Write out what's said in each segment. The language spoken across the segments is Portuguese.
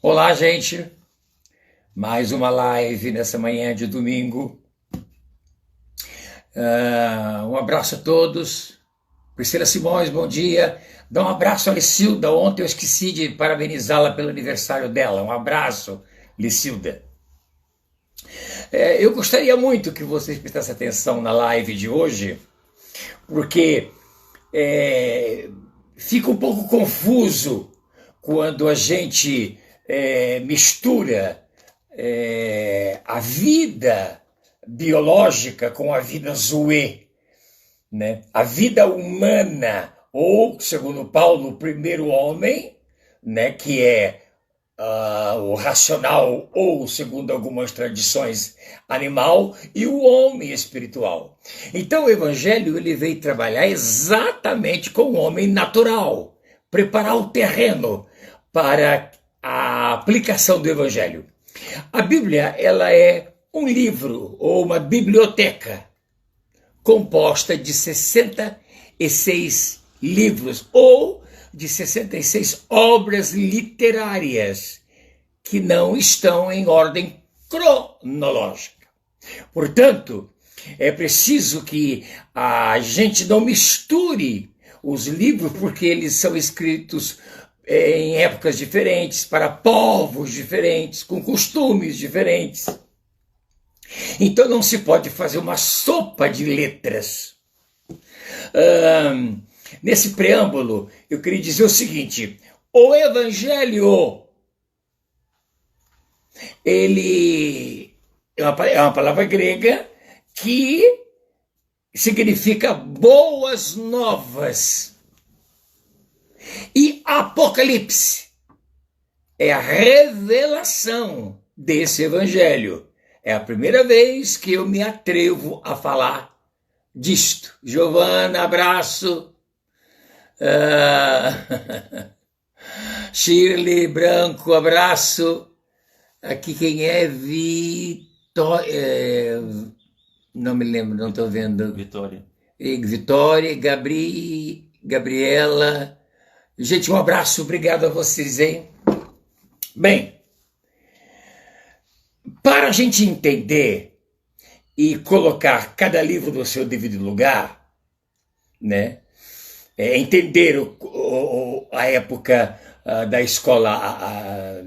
Olá, gente. Mais uma live nessa manhã de domingo. Um abraço a todos. Priscila Simões, bom dia. Dá um abraço a Licilda. Ontem eu esqueci de parabenizá-la pelo aniversário dela. Um abraço, Licilda. Eu gostaria muito que vocês prestassem atenção na live de hoje, porque fica um pouco confuso quando a gente mistura a vida biológica com a vida zoe, né? A vida humana, ou, segundo Paulo, o primeiro homem, né, que é o racional, ou, segundo algumas tradições, animal, e o homem espiritual. Então o Evangelho ele veio trabalhar exatamente com o homem natural, preparar o terreno para a aplicação do Evangelho. A Bíblia ela é um livro ou uma biblioteca composta de 66 livros ou de 66 obras literárias que não estão em ordem cronológica. Portanto, é preciso que a gente não misture os livros porque eles são escritos em épocas diferentes, para povos diferentes, com costumes diferentes. Então não se pode fazer uma sopa de letras. Nesse preâmbulo, eu queria dizer o seguinte: o Evangelho, ele é uma palavra grega que significa boas novas. E Apocalipse é a revelação desse Evangelho. É a primeira vez que eu me atrevo a falar disto. Giovana, abraço. Shirley Branco, abraço. Aqui quem é? Vitória. Não me lembro, não estou vendo. Vitória. Vitória, Gabriela. Gente, um abraço, obrigado a vocês, hein? Bem, para a gente entender e colocar cada livro no seu devido lugar, né? Entender a época da escola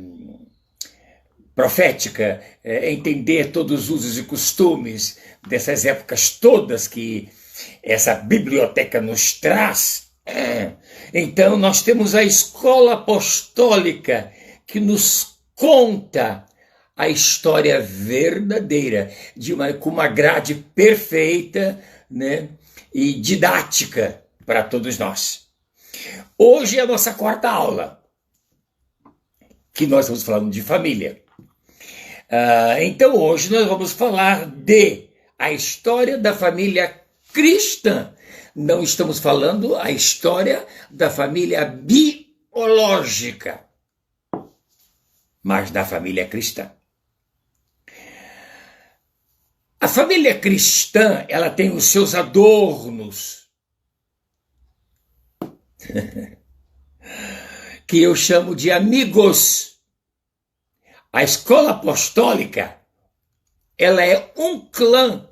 profética, entender todos os usos e costumes dessas épocas todas que essa biblioteca nos traz. Então nós temos a escola apostólica que nos conta a história verdadeira com uma grade perfeita, né, e didática para todos nós. Hoje é a nossa quarta aula, que nós estamos falando de família. Então hoje nós vamos falar de a história da família cristã. Não estamos falando a história da família biológica, mas da família cristã. A família cristã, ela tem os seus adornos, que eu chamo de amigos. A escola apostólica, ela é um clã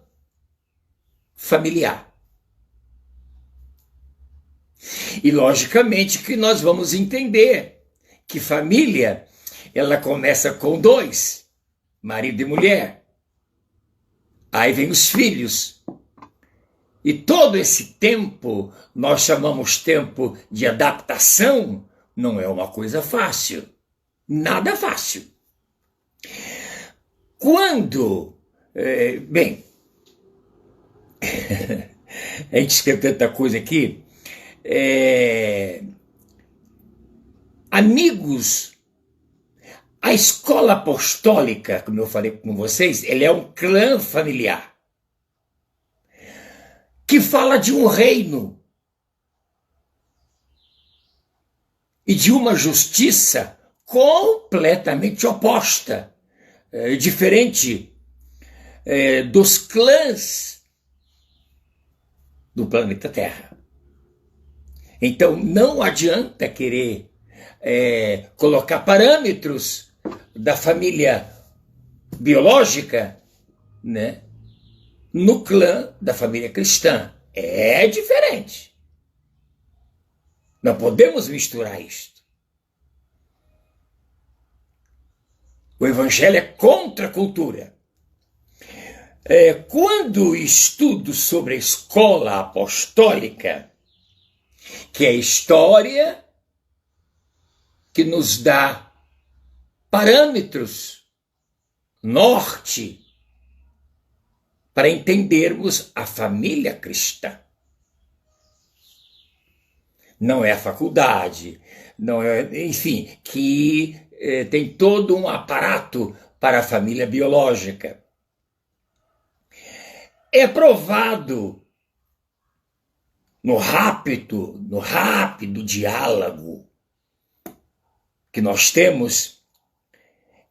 familiar. E logicamente que nós vamos entender que família, ela começa com dois, marido e mulher. Aí vem os filhos. E todo esse tempo, nós chamamos tempo de adaptação, não é uma coisa fácil. Nada fácil. Quando, bem, a gente escreve tanta coisa aqui, amigos, a escola apostólica, como eu falei com vocês, ele é um clã familiar que fala de um reino e de uma justiça completamente oposta, diferente dos clãs do planeta Terra. Então não adianta querer colocar parâmetros da família biológica, né, no clã da família cristã. É diferente. Não podemos misturar isto. O evangelho é contra a cultura. Quando estudo sobre a escola apostólica, que é a história que nos dá parâmetros, norte, para entendermos a família cristã. Não é a faculdade, não é, enfim, que tem todo um aparato para a família biológica. É provado no rápido diálogo que nós temos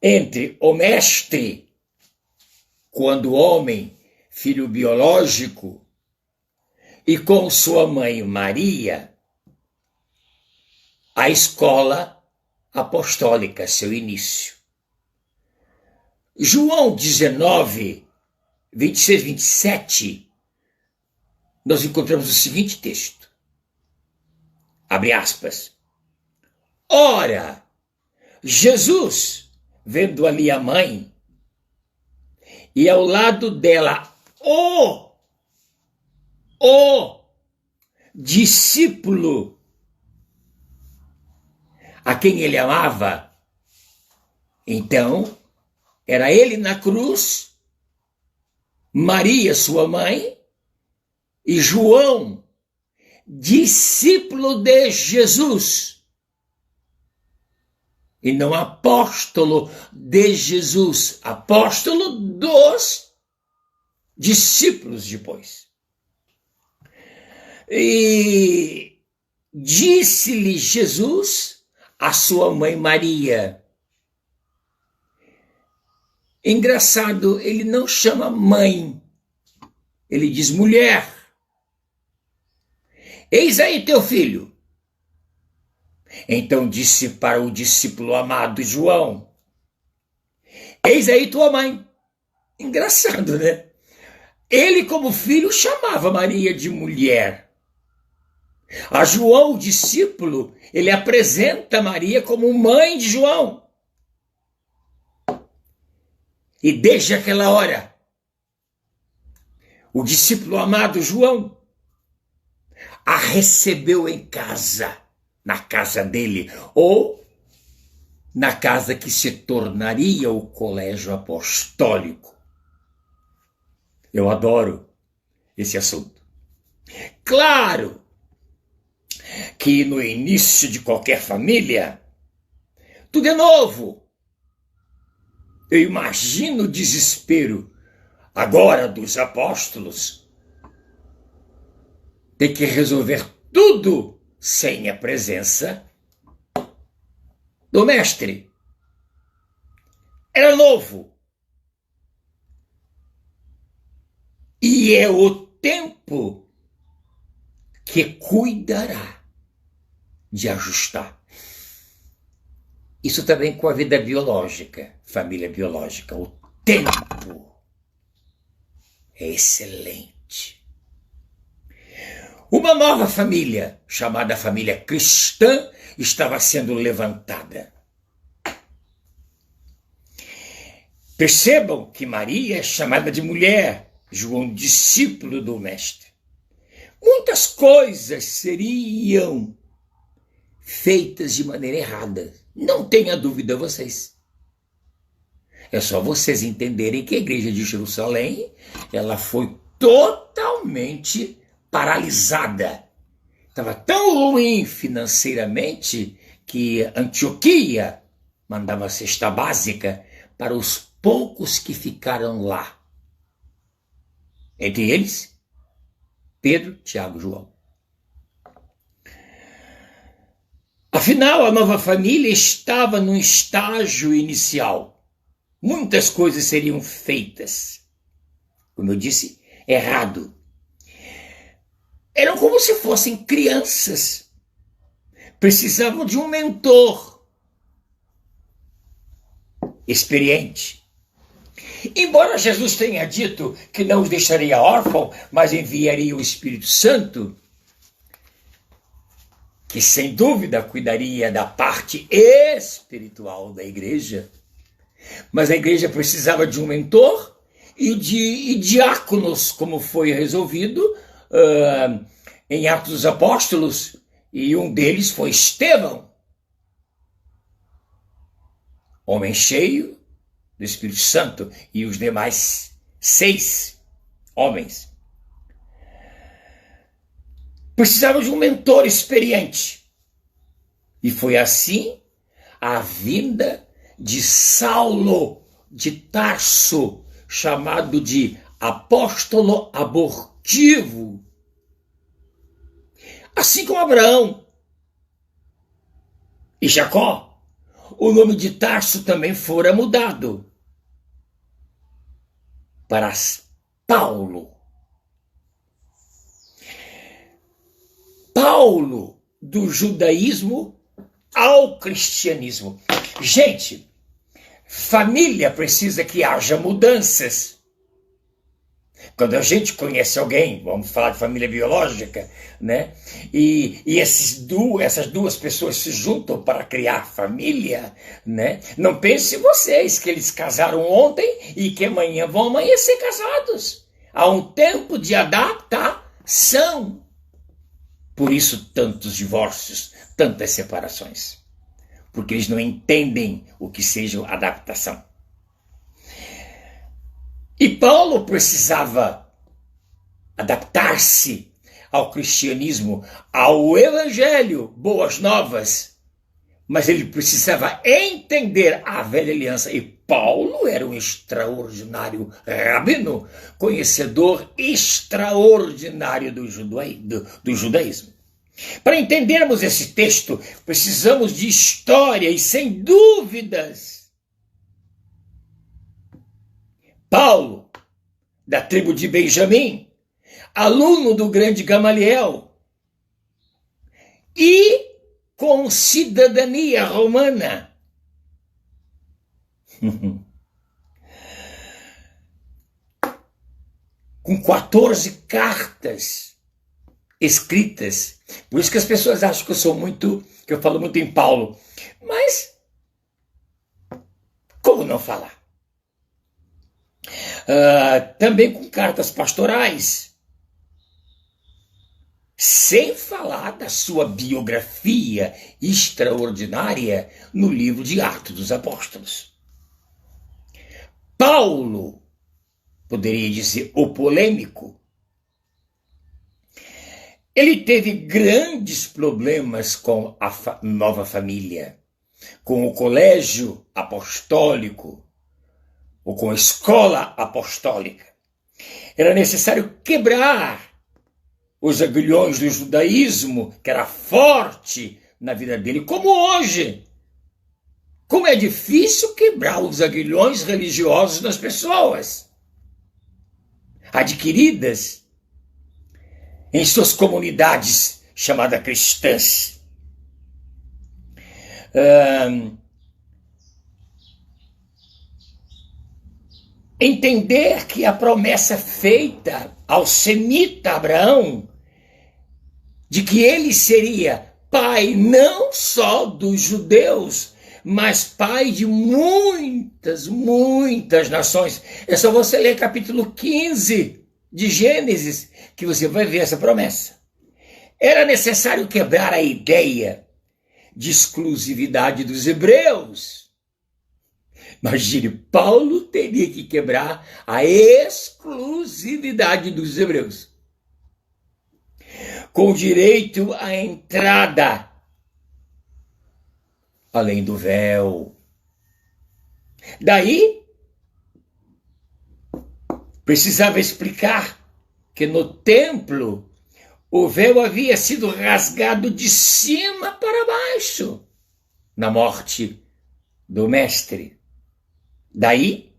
entre o mestre, quando homem, filho biológico, e com sua mãe Maria, a escola apostólica, seu início. João 19, 26, 27, nós encontramos o seguinte texto. Abre aspas. Ora, Jesus, vendo ali a mãe, e ao lado dela o discípulo a quem ele amava, então era ele na cruz, Maria, sua mãe, e João, discípulo de Jesus, e não apóstolo de Jesus, apóstolo dos discípulos depois. E disse-lhe Jesus a sua mãe Maria. Engraçado, ele não chama mãe, ele diz mulher. Eis aí teu filho. Então disse para o discípulo amado João, eis aí tua mãe. Engraçado, né? Ele, como filho, chamava Maria de mulher. A João, o discípulo, ele apresenta Maria como mãe de João. E desde aquela hora, o discípulo amado João a recebeu em casa, na casa dele, ou na casa que se tornaria o colégio apostólico. Eu adoro esse assunto. Claro que no início de qualquer família, tudo é novo. Eu imagino o desespero agora dos apóstolos. Tem que resolver tudo sem a presença do mestre. Era novo. E é o tempo que cuidará de ajustar. Isso também com a vida biológica, família biológica. O tempo é excelente. Uma nova família, chamada família cristã, estava sendo levantada. Percebam que Maria é chamada de mulher, João, discípulo do mestre. Muitas coisas seriam feitas de maneira errada. Não tenha dúvida vocês. É só vocês entenderem que a igreja de Jerusalém, ela foi totalmente paralisada. Estava tão ruim financeiramente que Antioquia mandava cesta básica para os poucos que ficaram lá. Entre eles, Pedro, Tiago e João. Afinal, a nova família estava num estágio inicial. Muitas coisas seriam feitas. Como eu disse, errado. Eram como se fossem crianças. Precisavam de um mentor. experiente. Embora Jesus tenha dito que não os deixaria órfãos, mas enviaria o Espírito Santo, que sem dúvida cuidaria da parte espiritual da igreja, mas a igreja precisava de um mentor e diáconos, como foi resolvido em Atos dos Apóstolos, e um deles foi Estevão, homem cheio do Espírito Santo, e os demais 6 homens precisavam de um mentor experiente. E foi assim a vinda de Saulo de Tarso, chamado de apóstolo abortivo. Assim como Abraão e Jacó, o nome de Tarso também fora mudado para Paulo. Paulo, do judaísmo ao cristianismo. Gente, família precisa que haja mudanças. Quando a gente conhece alguém, vamos falar de família biológica, né? E essas duas pessoas se juntam para criar família, né? Não pense vocês que eles casaram ontem e que amanhã vão amanhecer casados. Há um tempo de adaptação. Por isso tantos divórcios, tantas separações. Porque eles não entendem o que seja adaptação. E Paulo precisava adaptar-se ao cristianismo, ao evangelho, boas novas. Mas ele precisava entender a velha aliança. E Paulo era um extraordinário rabino, conhecedor extraordinário do judaísmo. Para entendermos esse texto, precisamos de história e, sem dúvidas, Paulo, da tribo de Benjamim, aluno do grande Gamaliel, e com cidadania romana. Com 14 cartas escritas. Por isso que as pessoas acham que eu falo muito em Paulo. Mas como não falar? Também com cartas pastorais, sem falar da sua biografia extraordinária no livro de Atos dos Apóstolos. Paulo, poderia dizer o polêmico, ele teve grandes problemas com a nova família, com o colégio apostólico, ou com a escola apostólica. Era necessário quebrar os aguilhões do judaísmo, que era forte na vida dele, como hoje. Como é difícil quebrar os aguilhões religiosos das pessoas, adquiridas em suas comunidades chamadas cristãs. Entender que a promessa feita ao semita Abraão, de que ele seria pai não só dos judeus, mas pai de muitas nações. É só você ler capítulo 15 de Gênesis, que você vai ver essa promessa. Era necessário quebrar a ideia de exclusividade dos hebreus. Imagine, Paulo teria que quebrar a exclusividade dos hebreus, com direito à entrada além do véu. Daí, precisava explicar que no templo o véu havia sido rasgado de cima para baixo na morte do mestre. Daí,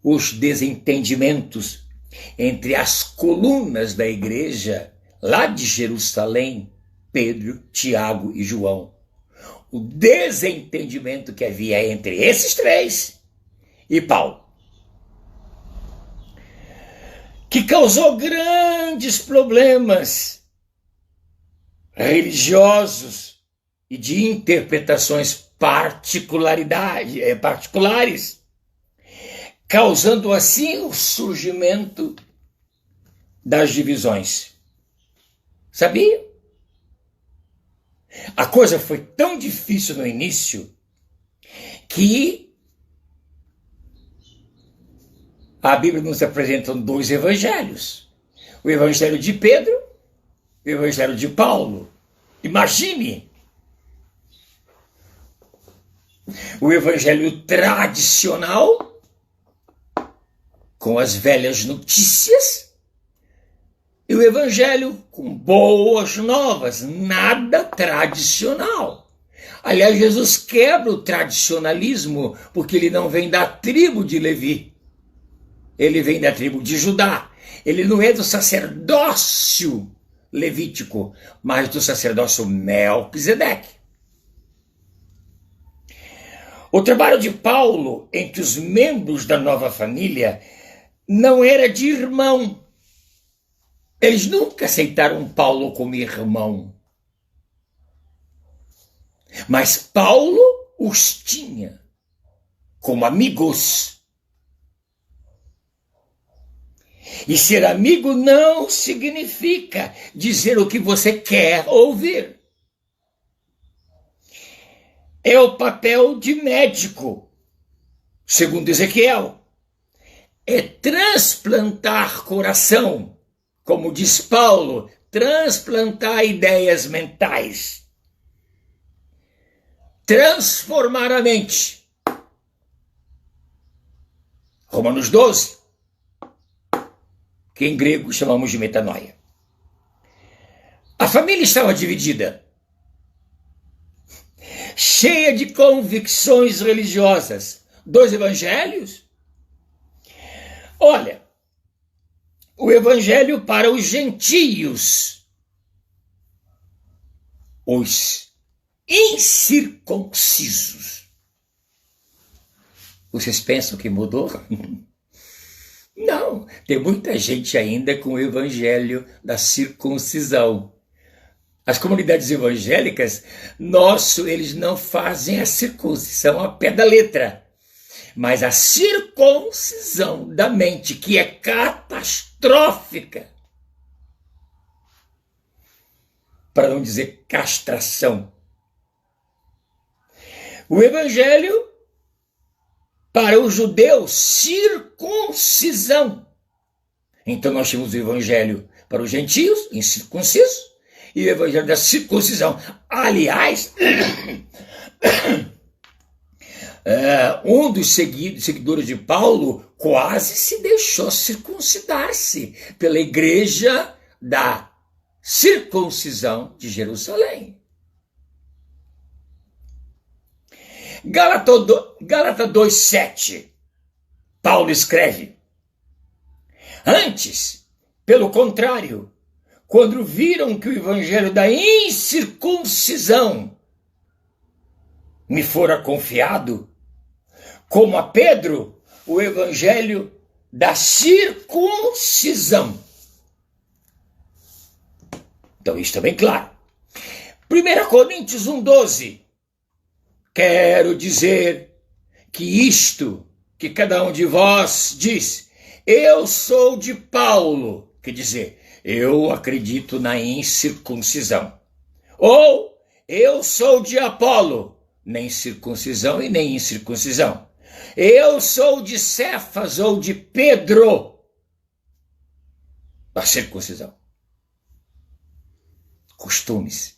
os desentendimentos entre as colunas da igreja lá de Jerusalém, Pedro, Tiago e João. o desentendimento que havia entre esses três e Paulo, que causou grandes problemas religiosos e de interpretações particulares, causando assim o surgimento das divisões. Sabia? A coisa foi tão difícil no início que a Bíblia nos apresenta dois evangelhos. O evangelho de Pedro e o evangelho de Paulo. Imagine! O evangelho tradicional, com as velhas notícias, e o evangelho com boas novas, nada tradicional. Aliás, Jesus quebra o tradicionalismo porque ele não vem da tribo de Levi. Ele vem da tribo de Judá. Ele não é do sacerdócio levítico, mas do sacerdócio Melquisedeque. O trabalho de Paulo entre os membros da nova família não era de irmão. Eles nunca aceitaram Paulo como irmão. Mas Paulo os tinha como amigos. E ser amigo não significa dizer o que você quer ouvir. É o papel de médico, segundo Ezequiel. É transplantar coração, como diz Paulo, transplantar ideias mentais. Transformar a mente. Romanos 12, que em grego chamamos de metanoia. A família estava dividida, cheia de convicções religiosas. Dois evangelhos? Olha, o evangelho para os gentios, os incircuncisos. Vocês pensam que mudou? Não, tem muita gente ainda com o evangelho da circuncisão. As comunidades evangélicas, eles não fazem a circuncisão ao pé da letra, mas a circuncisão da mente, que é catastrófica, para não dizer castração. O evangelho para os judeus, circuncisão. Então nós temos o evangelho para os gentios, incircuncisos, e o evangelho da circuncisão. Aliás, um dos seguidores de Paulo quase se deixou circuncidar-se pela igreja da circuncisão de Jerusalém. Gálatas 2,7, Paulo escreve: antes, pelo contrário, quando viram que o evangelho da incircuncisão me fora confiado, como a Pedro, o evangelho da circuncisão. Então isso está bem claro. 1 Coríntios 1,12. Quero dizer que isto que cada um de vós diz, eu sou de Paulo, quer dizer, eu acredito na incircuncisão. Ou eu sou de Apolo, nem circuncisão e nem incircuncisão. Eu sou de Cefas ou de Pedro, a circuncisão. Costumes.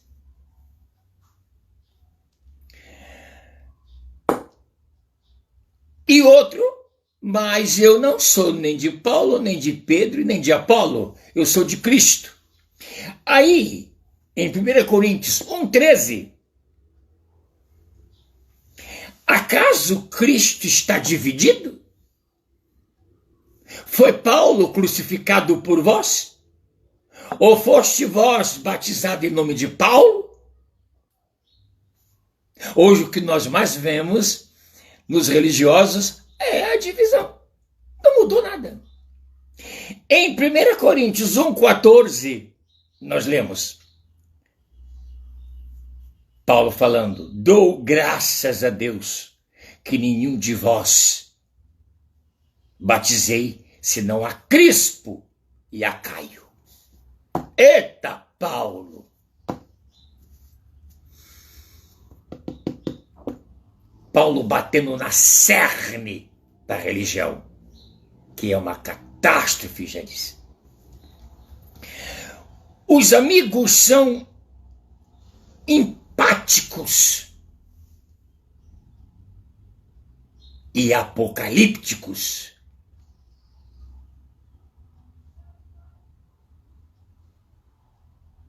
E outro, mas eu não sou nem de Paulo, nem de Pedro, nem de Apolo. Eu sou de Cristo. Aí, em 1 Coríntios 1,13, acaso Cristo está dividido? Foi Paulo crucificado por vós? Ou foste vós batizado em nome de Paulo? Hoje o que nós mais vemos nos religiosos é a divisão. Não mudou nada. Em 1 Coríntios 1,14, nós lemos Paulo falando: dou graças a Deus que nenhum de vós batizei, senão a Crispo e a Caio. Eita, Paulo! Paulo batendo na cerne da religião, que é uma catástrofe, já disse. Os amigos são empáticos e apocalípticos.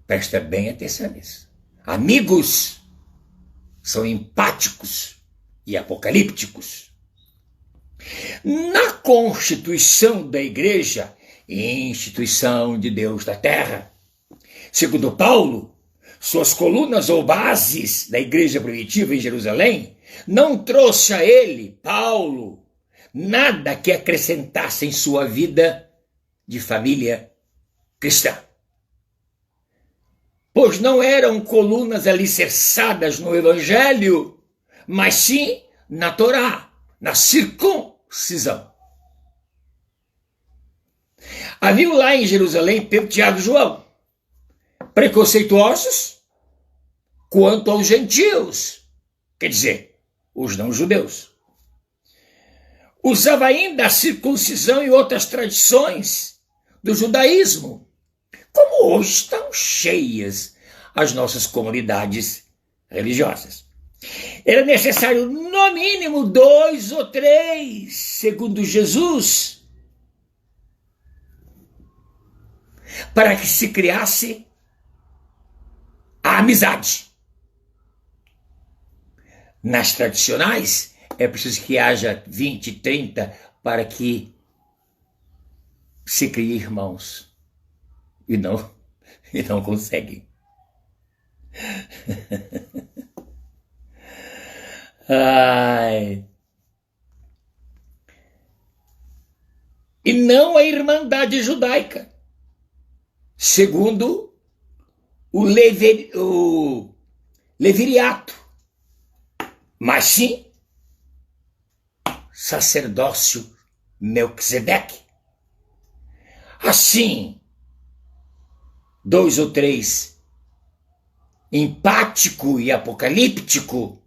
Presta bem atenção nisso. Amigos são empáticos e apocalípticos. Na constituição da igreja, instituição de Deus da terra, segundo Paulo, suas colunas ou bases da igreja primitiva em Jerusalém não trouxe a ele, Paulo, nada que acrescentasse em sua vida de família cristã. Pois não eram colunas alicerçadas no Evangelho, mas sim na Torá, na circuncisão. Havia lá em Jerusalém Pedro, Tiago e João, preconceituosos quanto aos gentios, quer dizer, os não-judeus. Usava ainda a circuncisão e outras tradições do judaísmo, como hoje estão cheias as nossas comunidades religiosas. Era necessário, no mínimo, 2 ou 3, segundo Jesus, para que se criasse a amizade. Nas tradicionais, é preciso que haja 20, 30 para que se crie irmãos. E não conseguem. Ai. E não a irmandade judaica, segundo o levirato, mas sim sacerdócio Melquisedeque. Assim, 2 ou 3, empático e apocalíptico,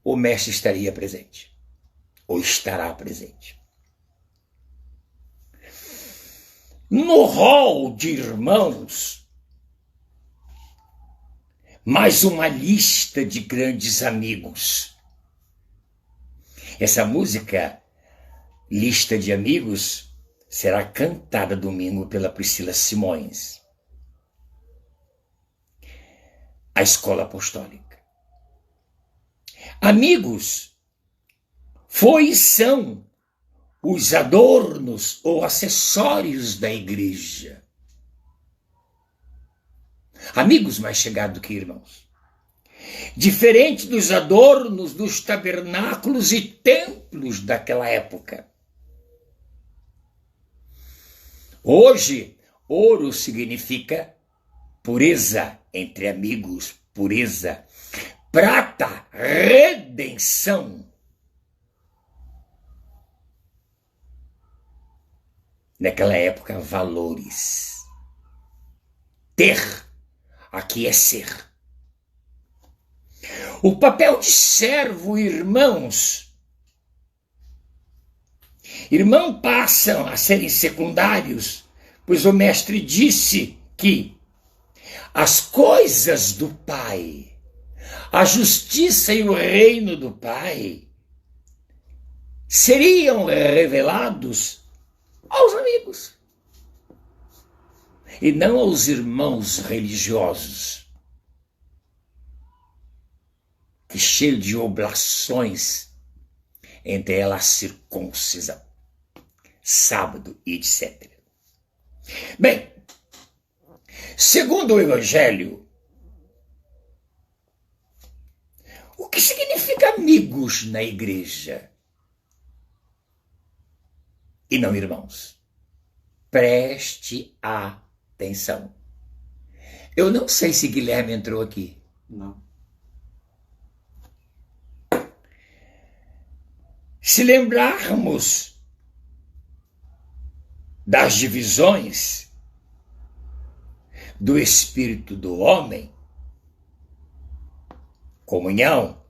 o mestre estaria presente, ou estará presente. No rol de irmãos, mais uma lista de grandes amigos. Essa música, Lista de Amigos, será cantada domingo pela Priscila Simões. A Escola Apostólica. Amigos foi e são os adornos ou acessórios da igreja. Amigos mais chegados que irmãos. Diferente dos adornos dos tabernáculos e templos daquela época. Hoje, ouro significa pureza entre amigos, pureza. Prata, redenção. Naquela época, valores. Ter, aqui é ser. O papel de servo, irmãos. Irmão passam a serem secundários, pois o mestre disse que as coisas do Pai, a justiça e o reino do Pai seriam revelados aos amigos e não aos irmãos religiosos, que cheio de oblações, entre elas a circuncisão, sábado e etc. Bem, segundo o Evangelho, amigos na igreja. E não irmãos. Preste atenção. Eu não sei se Guilherme entrou aqui. Não. Se lembrarmos das divisões do espírito do homem, comunhão,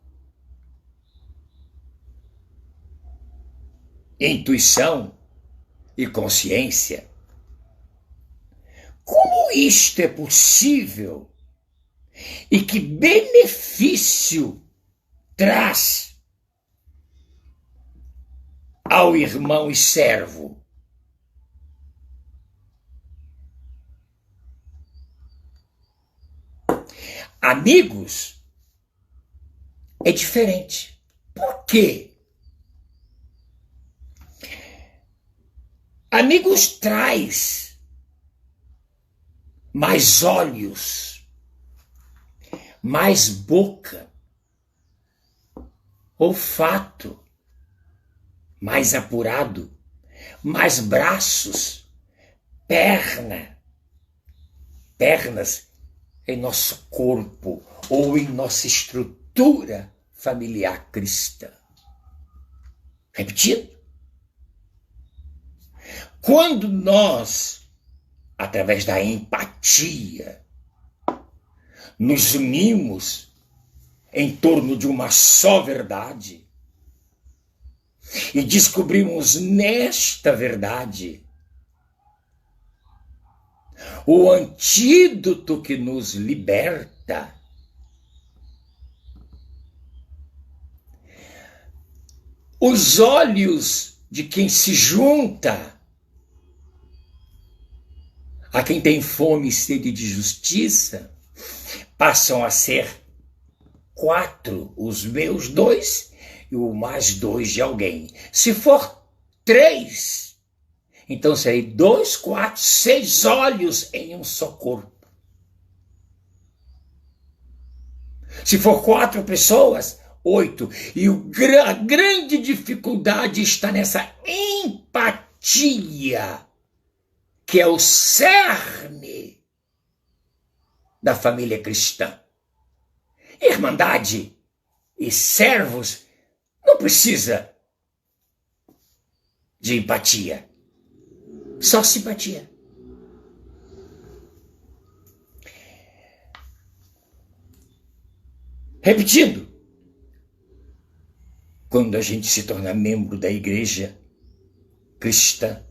intuição e consciência, como isto é possível e que benefício traz ao irmão e servo? Amigos é diferente. Por quê? Amigos traz mais olhos, mais boca, olfato, mais apurado, mais braços, pernas em nosso corpo ou em nossa estrutura familiar cristã. Repetindo. Quando nós, através da empatia, nos unimos em torno de uma só verdade e descobrimos nesta verdade o antídoto que nos liberta, os olhos de quem se junta a quem tem fome e sede de justiça passam a ser 4, os meus 2 e o mais 2 de alguém. Se for 3, então serei 2, 4, 6 olhos em um só corpo. Se for 4 pessoas, 8. E a grande dificuldade está nessa empatia, que é o cerne da família cristã. Irmandade e servos não precisa de empatia, só simpatia. Repetindo, quando a gente se torna membro da igreja cristã,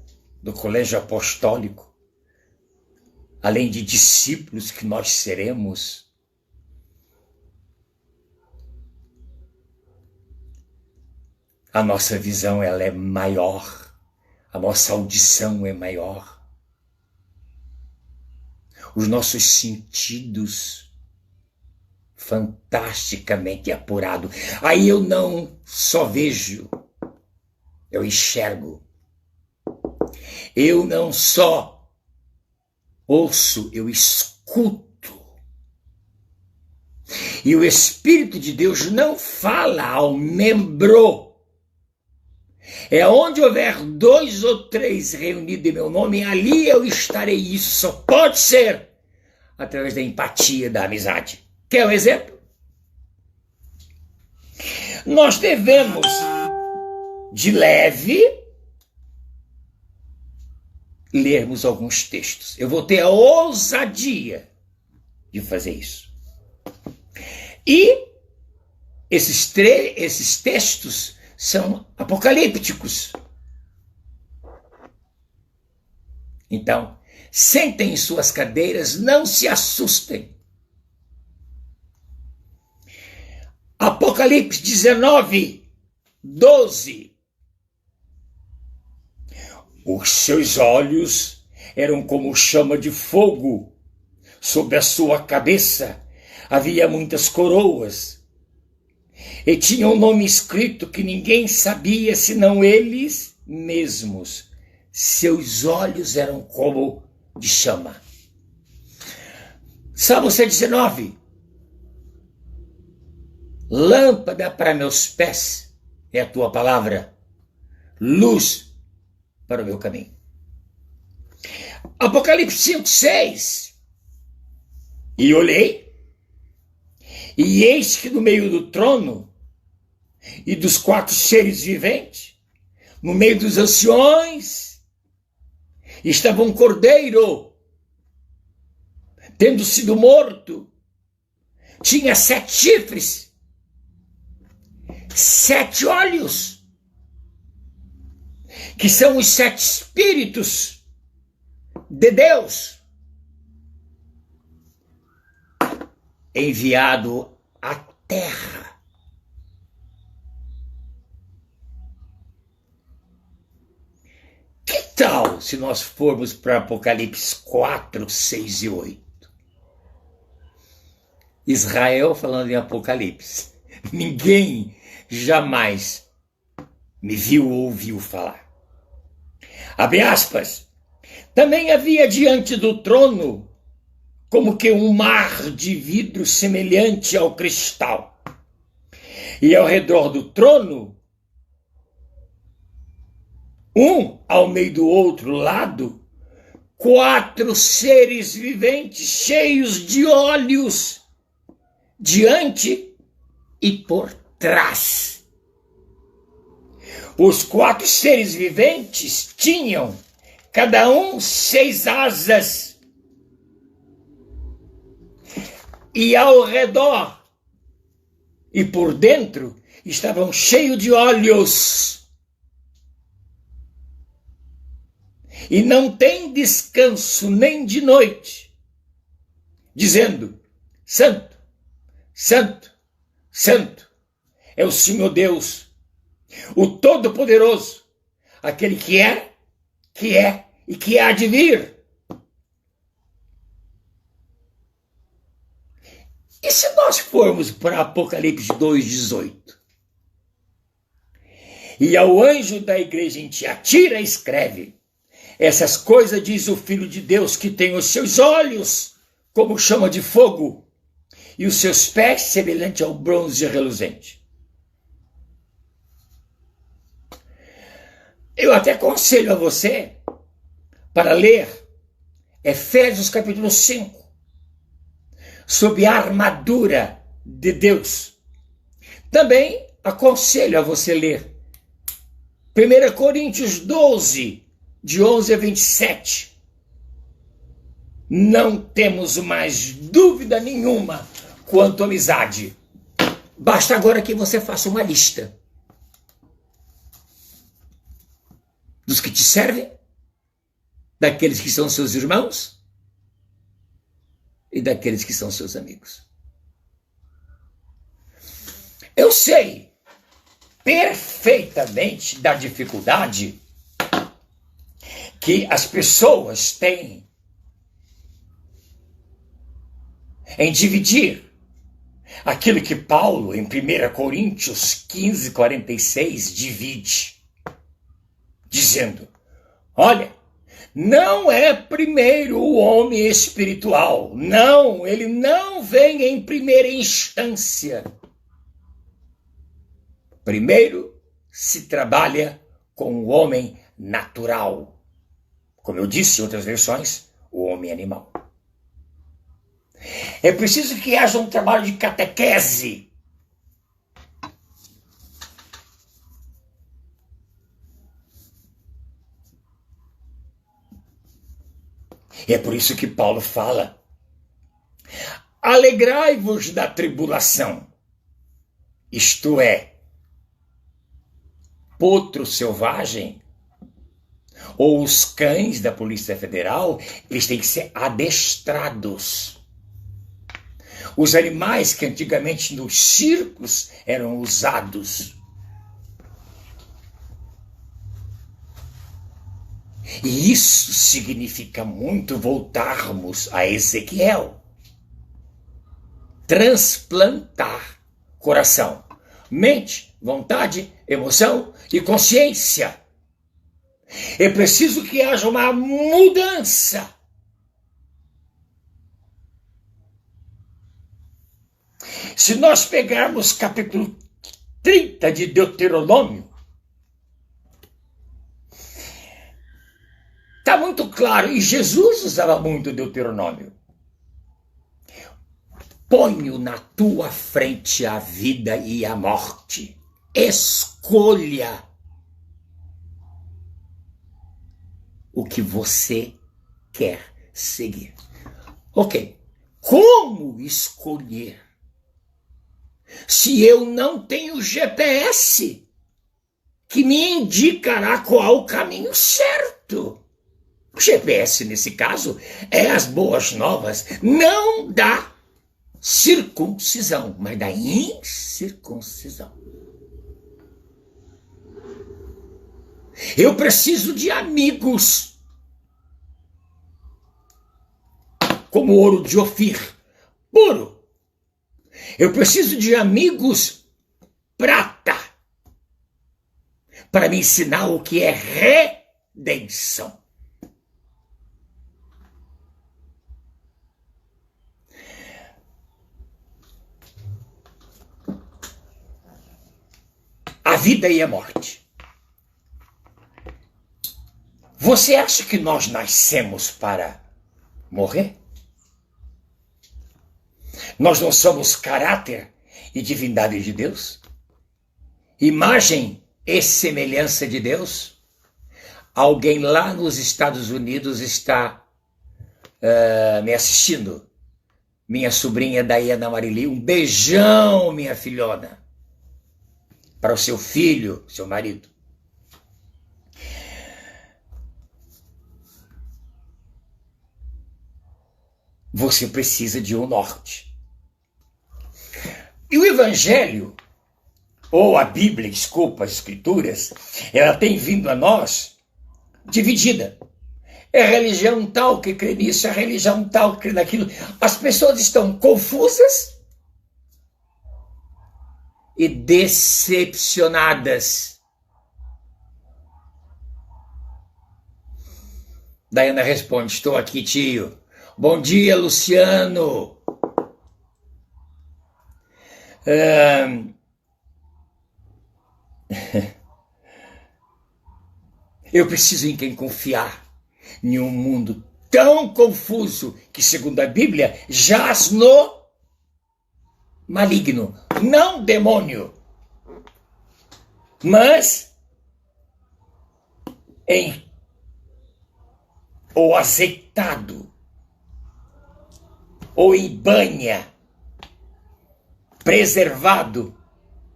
do colégio apostólico, além de discípulos que nós seremos, a nossa visão ela é maior, a nossa audição é maior, os nossos sentidos fantasticamente apurados. Aí eu não só vejo, eu enxergo. Eu não só ouço, eu escuto. E o Espírito de Deus não fala ao membro. É onde houver 2 ou 3 reunidos em meu nome, ali eu estarei. Isso só pode ser através da empatia, da amizade. Quer um exemplo? Nós devemos, de leve, lermos alguns textos. Eu vou ter a ousadia de fazer isso. E esses textos são apocalípticos. Então, sentem em suas cadeiras, não se assustem. Apocalipse 19, 12. Os seus olhos eram como chama de fogo. Sobre a sua cabeça havia muitas coroas. E tinha um nome escrito que ninguém sabia senão eles mesmos. Seus olhos eram como de chama. Salmo 119. Lâmpada para meus pés é a tua palavra, luz para o meu caminho. Apocalipse 5, 6. E olhei, e eis que no meio do trono e dos 4 seres viventes, no meio dos anciões, estava um cordeiro, tendo sido morto, tinha 7 chifres, 7 olhos, que são os 7 espíritos de Deus, enviado à terra. Que tal se nós formos para Apocalipse 4, 6 e 8? Israel falando em Apocalipse. Ninguém jamais me viu ou ouviu falar. Abre aspas. Também havia diante do trono como que um mar de vidro semelhante ao cristal. E ao redor do trono, um ao meio do outro lado, 4 seres viventes cheios de olhos, diante e por trás. Os 4 seres viventes tinham, cada um, 6 asas. E ao redor e por dentro estavam cheios de olhos. E não tem descanso nem de noite, dizendo: Santo, Santo, Santo é o Senhor Deus, o Todo-Poderoso, aquele que é e que há de vir. E se nós formos para Apocalipse 2,18? E ao anjo da igreja em Tiatira escreve: essas coisas diz o Filho de Deus, que tem os seus olhos como chama de fogo e os seus pés semelhante ao bronze reluzente. Eu até aconselho a você para ler Efésios capítulo 5, sob a armadura de Deus. Também aconselho a você ler 1 Coríntios 12, de 11 a 27. Não temos mais dúvida nenhuma quanto à amizade. Basta agora que você faça uma lista dos que te servem, daqueles que são seus irmãos e daqueles que são seus amigos. Eu sei perfeitamente da dificuldade que as pessoas têm em dividir aquilo que Paulo, em 1 Coríntios 15, 46, divide, dizendo: olha, não é primeiro o homem espiritual, não, ele não vem em primeira instância. Primeiro se trabalha com o homem natural, como eu disse em outras versões, o homem animal. É preciso que haja um trabalho de catequese. E é por isso que Paulo fala: alegrai-vos da tribulação, isto é, potro selvagem, ou os cães da Polícia Federal, eles têm que ser adestrados. Os animais que antigamente nos circos eram usados. E isso significa muito voltarmos a Ezequiel. Transplantar coração, mente, vontade, emoção e consciência. É preciso que haja uma mudança. Se nós pegarmos capítulo 30 de Deuteronômio, está muito claro, e Jesus usava muito Deuteronômio. Ponho na tua frente a vida e a morte. Escolha o que você quer seguir. Ok, como escolher? Se eu não tenho GPS que me indicará qual o caminho certo. O GPS, nesse caso, é as boas novas, não da circuncisão, mas da incircuncisão. Eu preciso de amigos, como ouro de Ofir, puro. Eu preciso de amigos prata, para me ensinar o que é redenção. A vida e a morte. Você acha que nós nascemos para morrer? Nós não somos caráter e divindade de Deus? Imagem e semelhança de Deus? Alguém lá nos Estados Unidos está me assistindo. Minha sobrinha Daiana Marili. Um beijão, minha filhona. Para o seu filho, seu marido. Você precisa de um norte. E o Evangelho, ou a Bíblia, desculpa, as Escrituras, ela tem vindo a nós dividida. É a religião tal que crê nisso, é a religião tal que crê naquilo. As pessoas estão confusas e decepcionadas. Daiana responde, estou aqui, tio. Bom dia, Luciano. Eu preciso em quem confiar em um mundo tão confuso que, segundo a Bíblia, jaz no maligno, não demônio, mas em ou azeitado, ou em banha, preservado,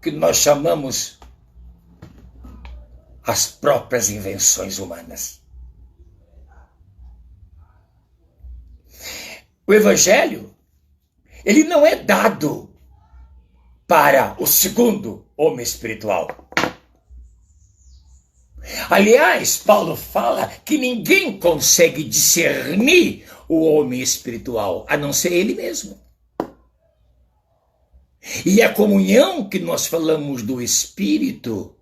que nós chamamos as próprias invenções humanas. O Evangelho, ele não é dado para o segundo homem espiritual. Aliás, Paulo fala que ninguém consegue discernir o homem espiritual, a não ser ele mesmo. E a comunhão que nós falamos do Espírito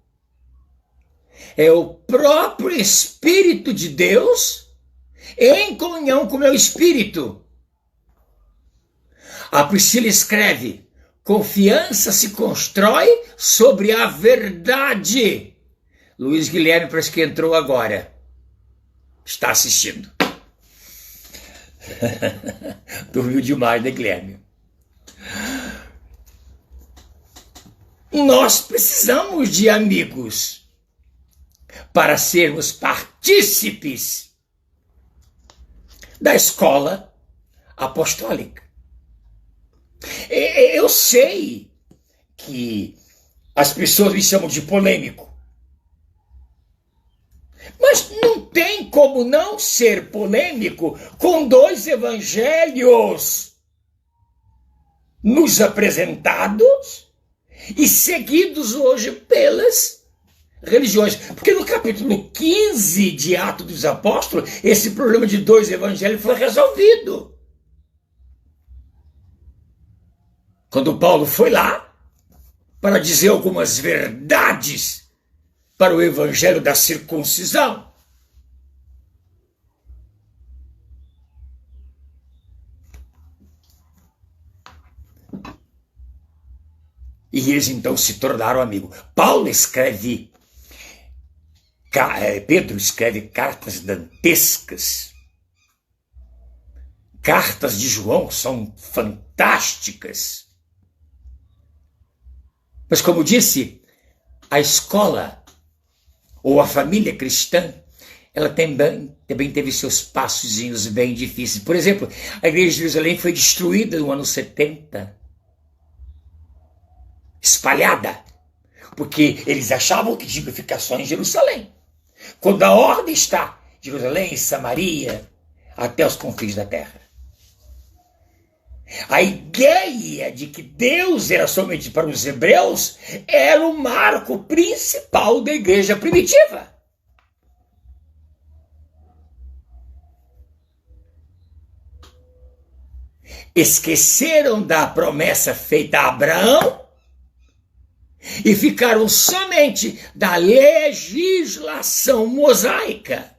é o próprio Espírito de Deus em comunhão com o meu Espírito. A Priscila escreve, confiança se constrói sobre a verdade. Luiz Guilherme parece que entrou agora. Está assistindo. Dormiu demais, né, Guilherme? Nós precisamos de amigos para sermos partícipes da escola apostólica. Eu sei que as pessoas me chamam de polêmico, mas não tem como não ser polêmico com dois evangelhos nos apresentados e seguidos hoje pelas religiões. Porque no capítulo 15 de Atos dos Apóstolos, esse problema de dois evangelhos foi resolvido. Quando Paulo foi lá para dizer algumas verdades para o evangelho da circuncisão. E eles então se tornaram amigos. Pedro escreve cartas dantescas. Cartas de João são fantásticas. Mas como disse, a escola ou a família cristã, ela também teve seus passozinhos bem difíceis. Por exemplo, a igreja de Jerusalém foi destruída no ano 70. Espalhada. Porque eles achavam que tinha que ficar só em Jerusalém. Quando a ordem está de Jerusalém, Samaria, até os confins da terra. A ideia de que Deus era somente para os hebreus era o marco principal da igreja primitiva. Esqueceram da promessa feita a Abraão e ficaram somente da legislação mosaica.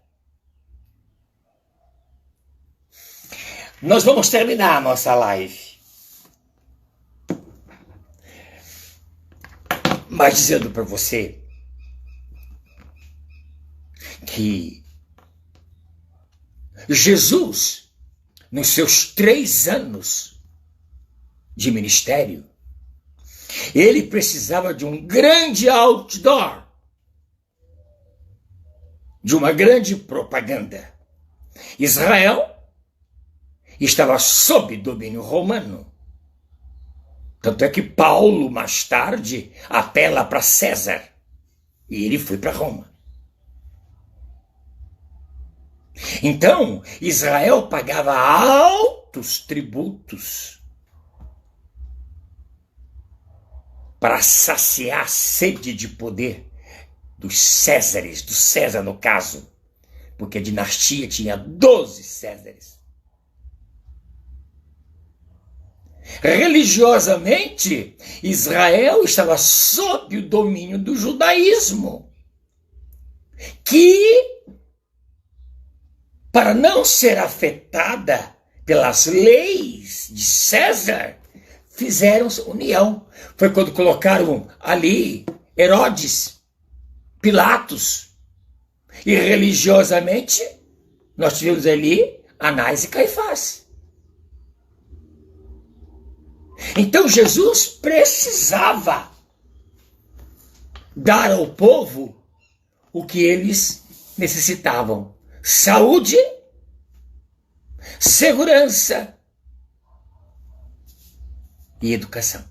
Nós vamos terminar a nossa live, mas dizendo para você que Jesus, nos seus 3 anos de ministério, ele precisava de um grande outdoor, de uma grande propaganda. Israel estava sob domínio romano. Tanto é que Paulo, mais tarde, apela para César. E ele foi para Roma. Então, Israel pagava altos tributos para saciar a sede de poder dos Césares, do César no caso, porque a dinastia tinha 12 Césares. Religiosamente, Israel estava sob o domínio do judaísmo, que, para não ser afetada pelas leis de César, fizeram união. Foi quando colocaram ali Herodes, Pilatos, e religiosamente nós tivemos ali Anás e Caifás. Então Jesus precisava dar ao povo o que eles necessitavam: saúde, segurança e educação.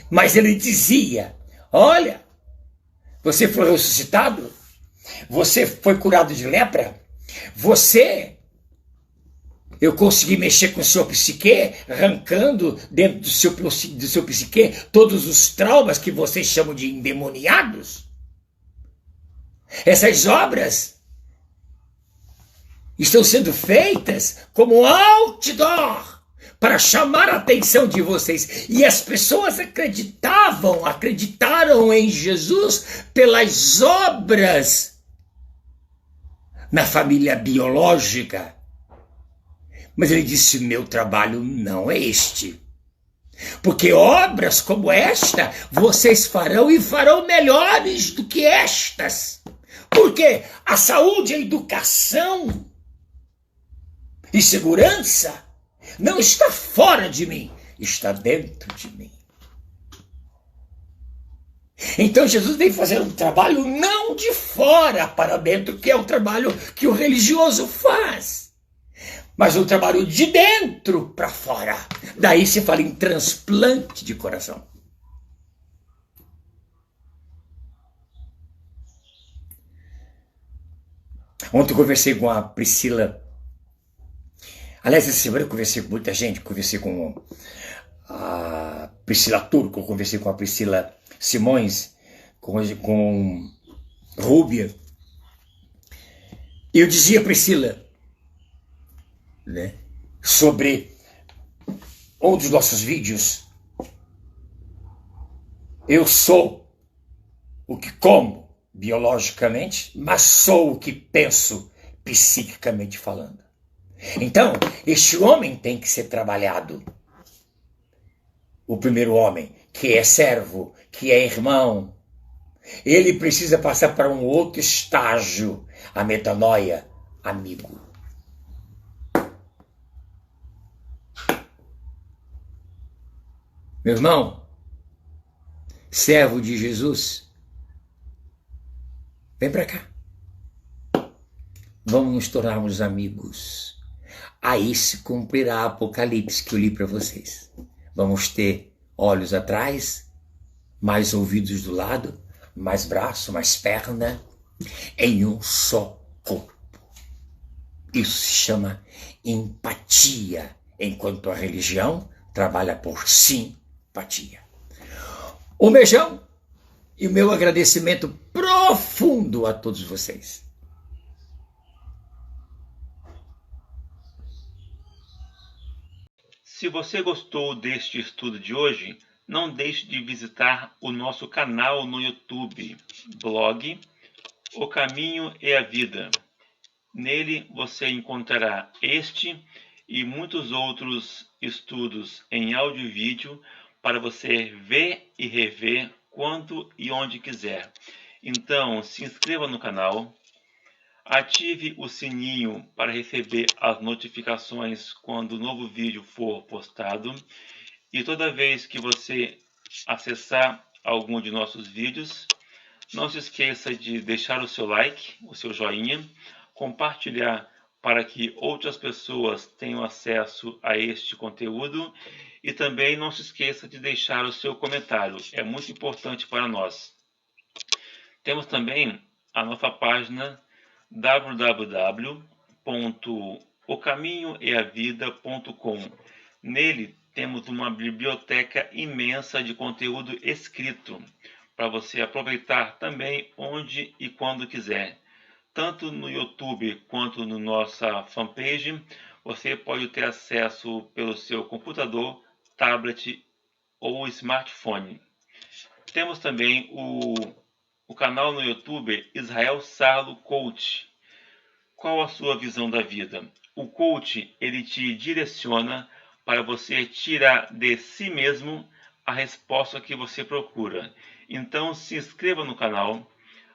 Mas ele dizia: olha, você foi ressuscitado, você foi curado de lepra, eu consegui mexer com o seu psique, arrancando dentro do seu psique todos os traumas que vocês chamam de endemoniados. Essas obras estão sendo feitas como outdoor para chamar a atenção de vocês. E as pessoas acreditaram em Jesus pelas obras na família biológica. Mas ele disse: meu trabalho não é este. Porque obras como esta, vocês farão e farão melhores do que estas. Porque a saúde, a educação e segurança não está fora de mim, está dentro de mim. Então Jesus veio fazer um trabalho não de fora para dentro, que é o trabalho que o religioso faz, mas um trabalho de dentro para fora. Daí se fala em transplante de coração. Ontem eu conversei com a Priscila. Aliás, essa semana eu conversei com muita gente. Conversei com a Priscila Turco, conversei com a Priscila Simões, com Rúbia. Eu dizia a Priscila, né, sobre um dos nossos vídeos: eu sou o que como biologicamente, mas sou o que penso psiquicamente falando. Então, este homem tem que ser trabalhado. o primeiro homem, que é servo, que é irmão. Ele precisa passar para um outro estágio, a metanoia, amigo. Meu irmão, servo de Jesus, vem para cá. Vamos nos tornarmos amigos. Aí se cumprirá a Apocalipse que eu li para vocês. Vamos ter olhos atrás, mais ouvidos do lado, mais braço, mais perna, em um só corpo. Isso se chama empatia, enquanto a religião trabalha por simpatia. Um beijão e o meu agradecimento profundo a todos vocês. Se você gostou deste estudo de hoje, não deixe de visitar o nosso canal no YouTube, blog O Caminho e a Vida. Nele você encontrará este e muitos outros estudos em áudio e vídeo para você ver e rever quando e onde quiser. Então, se inscreva no canal, ative o sininho para receber as notificações quando o novo vídeo for postado. E toda vez que você acessar algum de nossos vídeos, não se esqueça de deixar o seu like, o seu joinha, compartilhar para que outras pessoas tenham acesso a este conteúdo e também não se esqueça de deixar o seu comentário, é muito importante para nós. Temos também a nossa página www.ocaminhoeavida.com. Nele temos uma biblioteca imensa de conteúdo escrito para você aproveitar também onde e quando quiser. Tanto no YouTube quanto na nossa fanpage, você pode ter acesso pelo seu computador, tablet ou smartphone. Temos também o canal no YouTube Israel Sarlo Coach. Qual a sua visão da vida? O coach, ele te direciona para você tirar de si mesmo a resposta que você procura. Então se inscreva no canal,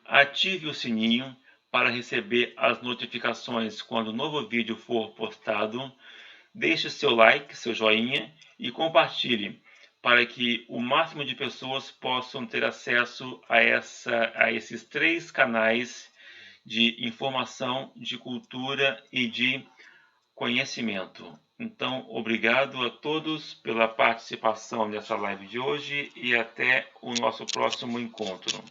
ative o sininho para receber as notificações quando o novo vídeo for postado. Deixe seu like, seu joinha e compartilhe para que o máximo de pessoas possam ter acesso a esses 3 canais de informação, de cultura e de conhecimento. Então, obrigado a todos pela participação nessa live de hoje e até o nosso próximo encontro.